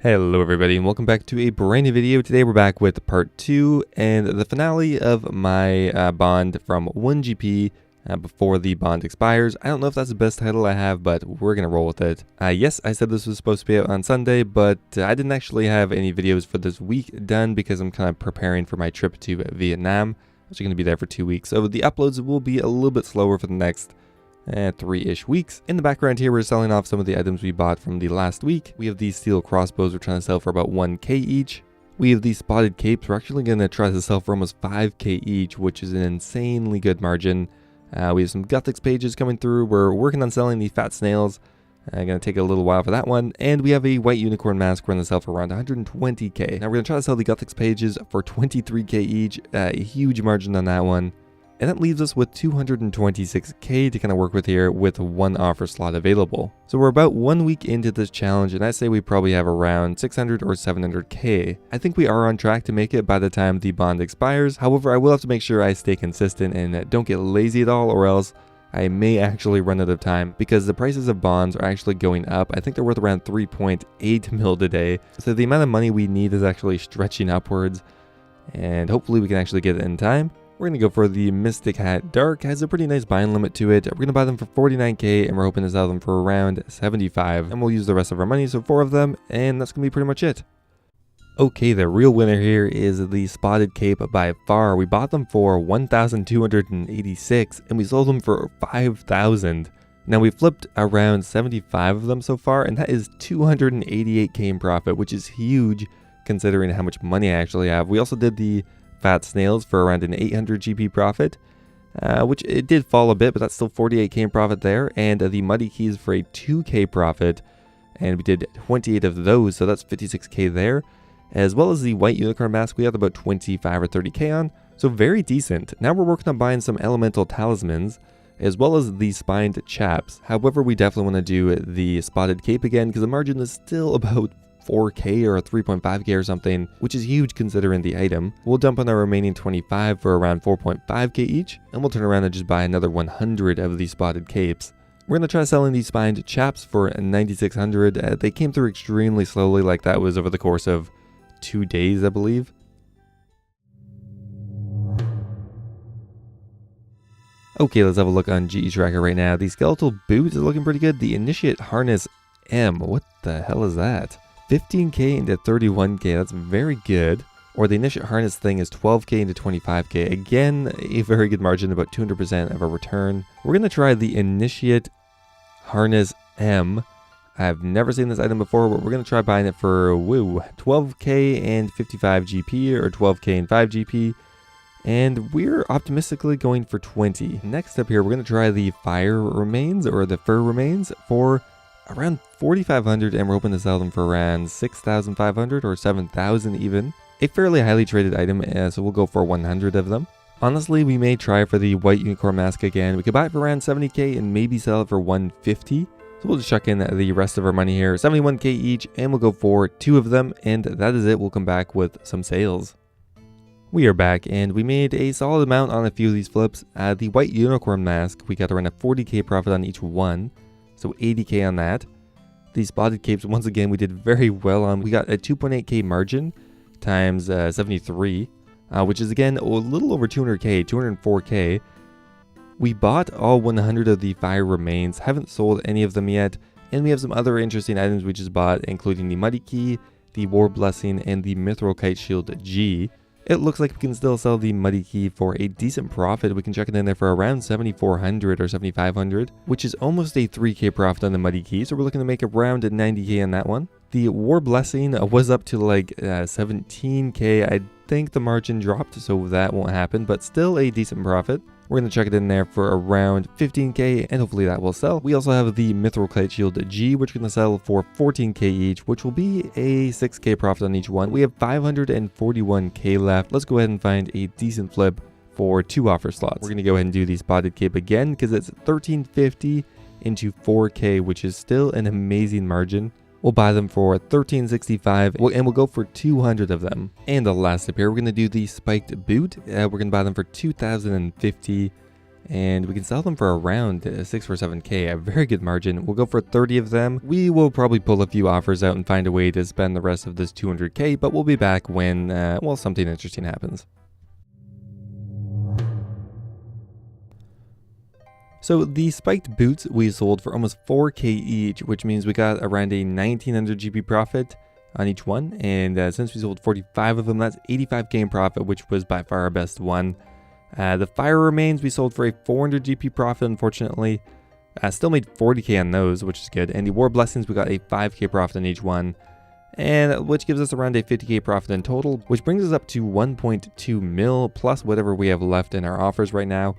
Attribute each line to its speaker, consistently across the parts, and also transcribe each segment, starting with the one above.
Speaker 1: Hello everybody and welcome back to a brand new video. Today we're back with part 2 and the finale of my bond from 1GP before the bond expires. I don't know if that's the best title I have, but we're going to roll with it. Yes, I said this was supposed to be out on Sunday, but I didn't actually have any videos for this week done because I'm kind of preparing for my trip to Vietnam. I'm actually going to be there for 2 weeks, so the uploads will be a little bit slower for the next 3-ish weeks. In the background here, we're selling off some of the items we bought from the last week. We have these steel crossbows we're trying to sell for about 1k each. We have these spotted capes we're actually going to try to sell for almost 5k each, which is an insanely good margin. We have some Gothics pages coming through. We're working on selling the fat snails. Going to take a little while for that one. And we have a white unicorn mask we're going to sell for around 120k. Now we're going to try to sell the Gothics pages for 23k each. A huge margin on that one. And that leaves us with 226k to kind of work with here with one offer slot available. So we're about 1 week into this challenge and I say we probably have around 600 or 700k. I think we are on track to make it by the time the bond expires. However, I will have to make sure I stay consistent and don't get lazy at all, or else I may actually run out of time because the prices of bonds are actually going up. I think they're worth around 3.8 mil today. So the amount of money we need is actually stretching upwards, and hopefully we can actually get it in time. We're going to go for the Mystic Hat Dark. Has a pretty nice buying limit to it. We're going to buy them for 49k and we're hoping to sell them for around 75. And we'll use the rest of our money, so 4 of them, and that's going to be pretty much it. Okay, the real winner here is the Spotted Cape by far. We bought them for 1,286 and we sold them for 5,000. Now we flipped around 75 of them so far, and that is 288k in profit, which is huge considering how much money I actually have. We also did the fat snails for around an 800 GP profit, which it did fall a bit, but that's still 48k in profit there. And the muddy keys for a 2k profit, and we did 28 of those, so that's 56k there. As well as the white unicorn mask, we have about 25 or 30k on, so very decent. Now we're working on buying some elemental talismans, as well as the spined chaps. However, we definitely want to do the spotted cape again because the margin is still about 4k or 3.5k or something, which is huge considering the item. We'll dump on our remaining 25 for around 4.5k each, and we'll turn around and just buy another 100 of these spotted capes. We're going to try selling these spined chaps for 9,600. They came through extremely slowly, like that was over the course of 2 days, I believe. Okay, let's have a look on GE Tracker right now. The skeletal boot is looking pretty good. The Initiate Harness M, what the hell is that? 15k into 31k, that's very good. Or the Initiate Harness thing is 12k into 25k. Again, a very good margin, about 200% of a return. We're going to try the Initiate Harness M. I've never seen this item before, but we're going to try buying it for 12k and 55 GP, or 12k and 5 GP. And we're optimistically going for 20. Next up here, we're going to try the Fire Remains, or the Fur Remains, for around 4,500, and we're hoping to sell them for around 6,500 or 7,000 even. A fairly highly traded item, so we'll go for 100 of them. Honestly, we may try for the white unicorn mask again. We could buy it for around 70k and maybe sell it for 150. So we'll just chuck in the rest of our money here, 71k each, and we'll go for 2 of them, and that is it. We'll come back with some sales. We are back, and we made a solid amount on a few of these flips. The white unicorn mask, we got around a 40k profit on each one. So 80k on that. The spotted capes, once again, we did very well on. We got a 2.8k margin times 73, which is again a little over 200k, 204k. We bought all 100 of the Fire Remains, haven't sold any of them yet, and we have some other interesting items we just bought, including the Muddy Key, the War Blessing, and the Mithril Kite Shield G. It looks like we can still sell the Muddy Key for a decent profit. We can check it in there for around 7,400 or 7,500, which is almost a 3k profit on the Muddy Key, so we're looking to make around 90k on that one. The War Blessing was up to like 17k. I think the margin dropped, so that won't happen, but still a decent profit. We're going to check it in there for around 15k, and hopefully that will sell. We also have the Mithril Kite Shield G, which we're going to sell for 14k each, which will be a 6k profit on each one. We have 541k left. Let's go ahead and find a decent flip for 2 offer slots. We're going to go ahead and do the spotted cape again because it's 1350 into 4k, which is still an amazing margin. We'll buy them for 1365, and we'll go for 200 of them. And the last tip here, we're going to do the spiked boot. We're going to buy them for 2,050, and we can sell them for around 6 or 7k, a very good margin. We'll go for 30 of them. We will probably pull a few offers out and find a way to spend the rest of this 200k, but we'll be back when, well, something interesting happens. So the spiked boots we sold for almost 4k each, which means we got around a 1900 GP profit on each one, and since we sold 45 of them, that's 85k in profit, which was by far our best one. The fire remains we sold for a 400 GP profit, unfortunately. Still made 40k on those, which is good. And the war blessings, we got a 5k profit on each one, and which gives us around a 50k profit in total, which brings us up to 1.2 mil plus whatever we have left in our offers right now.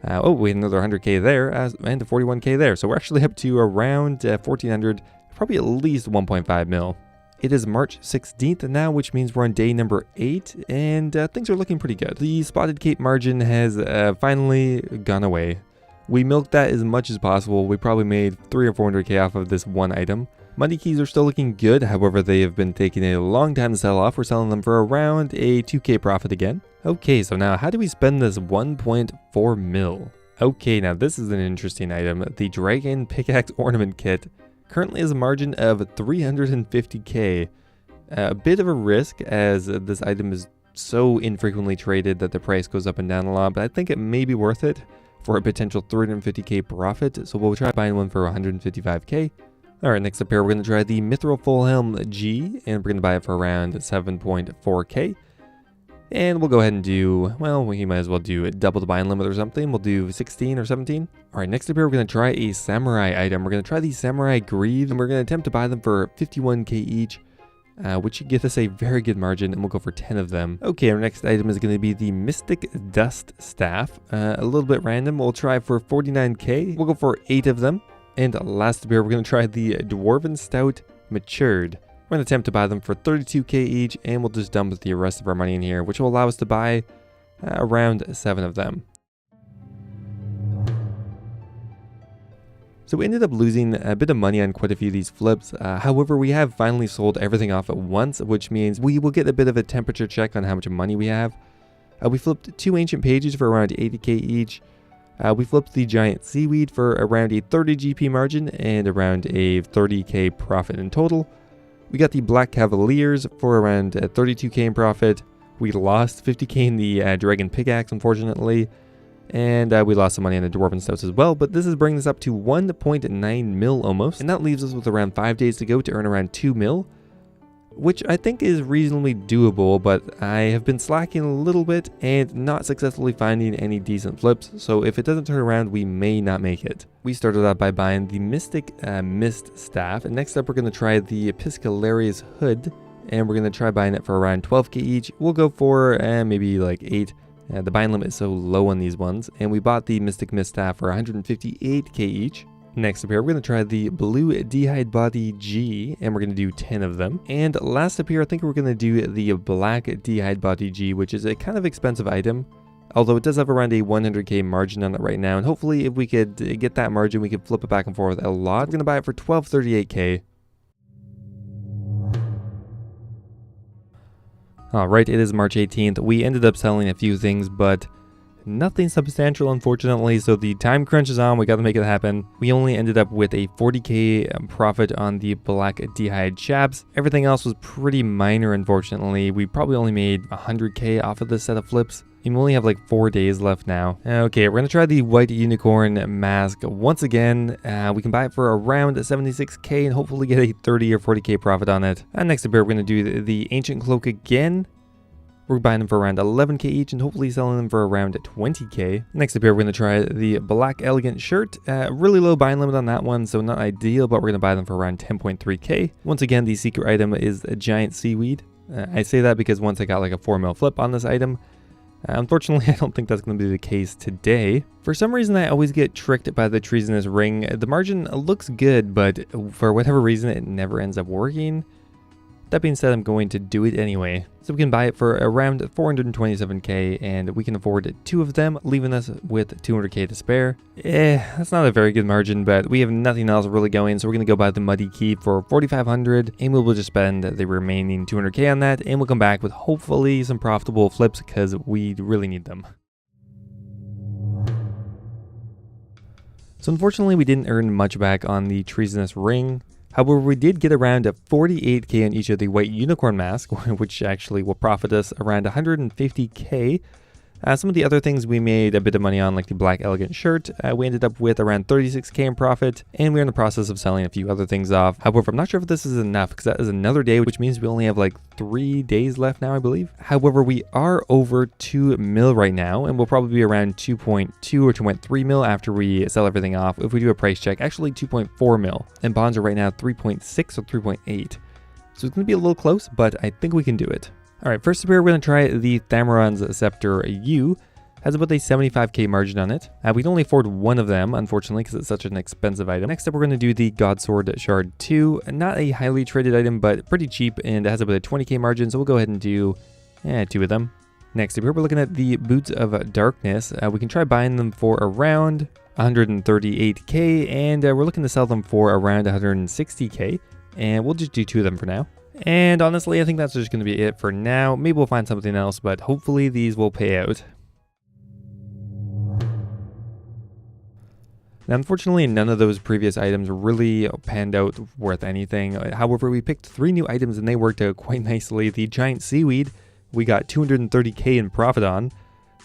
Speaker 1: Oh, we had another 100k there and a 41k there, so we're actually up to around 1400, probably at least 1.5 mil. It is March 16th now, which means we're on day number 8, and things are looking pretty good. The spotted cape margin has finally gone away. We milked that as much as possible. We probably made 300 or 400k off of this one item. Money keys are still looking good, however they have been taking a long time to sell off. We're selling them for around a 2k profit again. Okay, so now how do we spend this 1.4 mil? Okay, now this is an interesting item. The Dragon Pickaxe Ornament Kit currently has a margin of 350k. A bit of a risk as this item is so infrequently traded that the price goes up and down a lot, but I think it may be worth it for a potential 350k profit, so we'll try buying one for 155k. Alright, next up here we're going to try the Mithril Full Helm G, and we're going to buy it for around 7.4k. And we'll go ahead and do, well, we might as well do double the buying limit or something. We'll do 16 or 17. All right, next up here, we're going to try a samurai item. We're going to try the samurai Greaves, and we're going to attempt to buy them for 51k each, which should give us a very good margin, and we'll go for 10 of them. Okay, our next item is going to be the Mystic Dust Staff. A little bit random. We'll try for 49k. We'll go for 8 of them. And last up here, we're going to try the Dwarven Stout Matured. We're going to attempt to buy them for 32k each, and we'll just dump the rest of our money in here, which will allow us to buy around 7 of them. So we ended up losing a bit of money on quite a few of these flips. However, we have finally sold everything off at once, which means we will get a bit of a temperature check on how much money we have. We flipped 2 ancient pages for around 80k each. We flipped the giant seaweed for around a 30 GP margin and around a 30k profit in total. We got the Black Cavaliers for around 32k in profit. We lost 50k in the Dragon Pickaxe, unfortunately. And we lost some money on the Dwarven Stouts as well. But this is bringing us up to 1.9 mil almost. And that leaves us with around 5 days to go to earn around 2 mil. Which I think is reasonably doable, but I have been slacking a little bit and not successfully finding any decent flips, so if it doesn't turn around, we may not make it. We started out by buying the Mystic Mist Staff, and next up we're going to try the Episcalarius Hood, and we're going to try buying it for around 12k each. We'll go for maybe like 8. The buying limit is so low on these ones, and we bought the Mystic Mist Staff for 158k each. Next up here, we're going to try the Blue D'hide Body G, and we're going to do 10 of them. And last up here, I think we're going to do the Black D'hide Body G, which is a kind of expensive item, although it does have around a 100k margin on it right now. And hopefully, if we could get that margin, we could flip it back and forth a lot. We're going to buy it for 1238k. Alright, it is March 18th. We ended up selling a few things, but nothing substantial, unfortunately, so the time crunch is on. We got to make it happen. We only ended up with a 40k profit on the Black D'hide Chaps. Everything else was pretty minor, unfortunately. We probably only made 100k off of this set of flips. And we only have like 4 days left now. Okay, we're going to try the White Unicorn Mask once again. We can buy it for around 76k and hopefully get a 30 or 40k profit on it. Next up here, we're going to do the Ancient Cloak again. We're buying them for around 11k each and hopefully selling them for around 20k. Next up here, we're going to try the Black Elegant Shirt. Really low buying limit on that one, so not ideal, but we're going to buy them for around 10.3k. Once again, the secret item is a giant seaweed. I say that because once I got like a 4 mil flip on this item. Unfortunately, I don't think that's going to be the case today. For some reason, I always get tricked by the treasonous ring. The margin looks good, but for whatever reason, it never ends up working. That being said, I'm going to do it anyway. So we can buy it for around 427k, and we can afford 2 of them, leaving us with 200k to spare. That's not a very good margin, but we have nothing else really going, so we're going to go buy the Muddy Key for 4,500, and we'll just spend the remaining 200k on that, and we'll come back with hopefully some profitable flips, because we really need them. So unfortunately, we didn't earn much back on the treasonous ring. However, we did get around 48k on each of the white unicorn masks, which actually will profit us around 150k. Some of the other things we made a bit of money on, like the black elegant shirt, we ended up with around 36k in profit, and we're in the process of selling a few other things off. However, I'm not sure if this is enough, because that is another day, which means we only have like 3 days left now, I believe. However, we are over 2 mil right now, and we'll probably be around 2.2 or 2.3 mil after we sell everything off. If we do a price check, actually 2.4 mil, and bonds are right now 3.6 or 3.8. So it's going to be a little close, but I think we can do it. Alright, first up here, we're going to try the Tamarins Scepter U. Has about a 75k margin on it. We can only afford one of them, unfortunately, because it's such an expensive item. Next up, we're going to do the Godsword Shard 2. Not a highly traded item, but pretty cheap, and it has about a 20k margin, so we'll go ahead and do 2 of them. Next up here, we're looking at the Boots of Darkness. We can try buying them for around 138k, and we're looking to sell them for around 160k, and we'll just do 2 of them for now. And honestly, I think that's just going to be it for now. Maybe we'll find something else, but hopefully these will pay out. Now, unfortunately, none of those previous items really panned out worth anything. However, we picked 3 new items and they worked out quite nicely. The giant seaweed, we got 230k in profit on.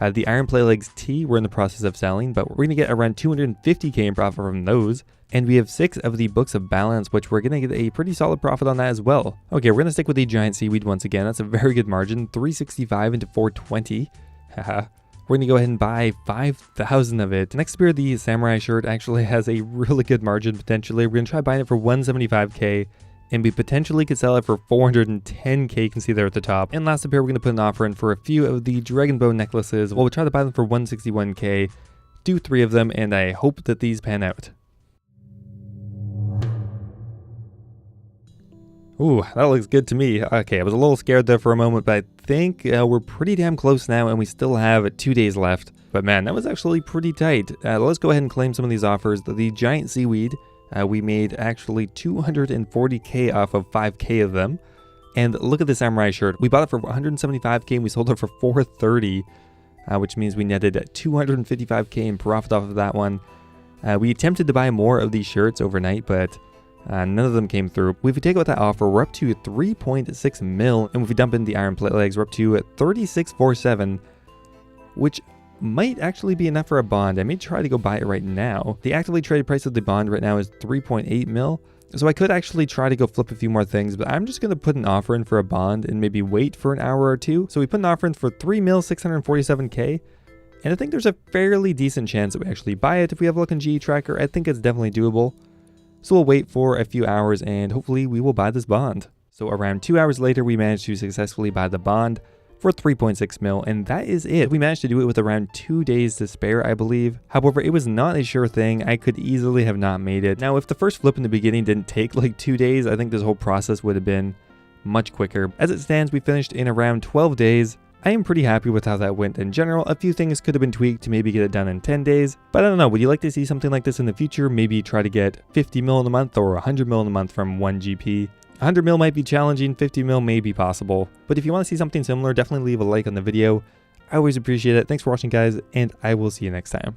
Speaker 1: The Iron Play Legs T, we're in the process of selling, but we're going to get around 250k in profit from those. And we have 6 of the Books of Balance, which we're going to get a pretty solid profit on that as well. Okay, we're going to stick with the giant seaweed once again. That's a very good margin, 365 into 420. Haha. We're going to go ahead and buy 5,000 of it. Next spear, the samurai shirt actually has a really good margin potentially. We're going to try buying it for 175k. And we potentially could sell it for 410k, you can see there at the top. And last up here, we're going to put an offer in for a few of the dragon bow necklaces. We'll try to buy them for 161k, do 3 of them, and I hope that these pan out. Ooh, that looks good to me. Okay, I was a little scared there for a moment, but I think we're pretty damn close now, and we still have 2 days left. But man, that was actually pretty tight. Let's go ahead and claim some of these offers. The giant seaweed, we made actually 240k off of 5k of them. And look at the samurai shirt. We bought it for 175k and we sold it for 430, which means we netted 255k in profit off of that one. We attempted to buy more of these shirts overnight, but none of them came through. If we take out that offer, we're up to 3.6 mil, and if we dump in the Iron Plate Legs, we're up to 3647, which might actually be enough for a bond. I may try to go buy it right now. The actively traded price of the bond right now is 3.8 mil, so I could actually try to go flip a few more things, but I'm just going to put an offer in for a bond and maybe wait for an hour or two. So we put an offer in for 3 mil 647k, and I think there's a fairly decent chance that we actually buy it if we have a look in GE Tracker. I think it's definitely doable. So we'll wait for a few hours and hopefully we will buy this bond. So around 2 hours later, we managed to successfully buy the bond for 3.6 mil, and that is it. We managed to do it with around 2 days to spare, I believe. However, it was not a sure thing. I could easily have not made it. Now, if the first flip in the beginning didn't take like 2 days, I think this whole process would have been much quicker. As it stands, we finished in around 12 days. I am pretty happy with how that went in general. A few things could have been tweaked to maybe get it done in 10 days, but I don't know, would you like to see something like this in the future? Maybe try to get 50 mil in a month or 100 mil in a month from 1GP. 100 mil might be challenging, 50 mil may be possible, but if you want to see something similar, definitely leave a like on the video. I always appreciate it. Thanks for watching, guys, and I will see you next time.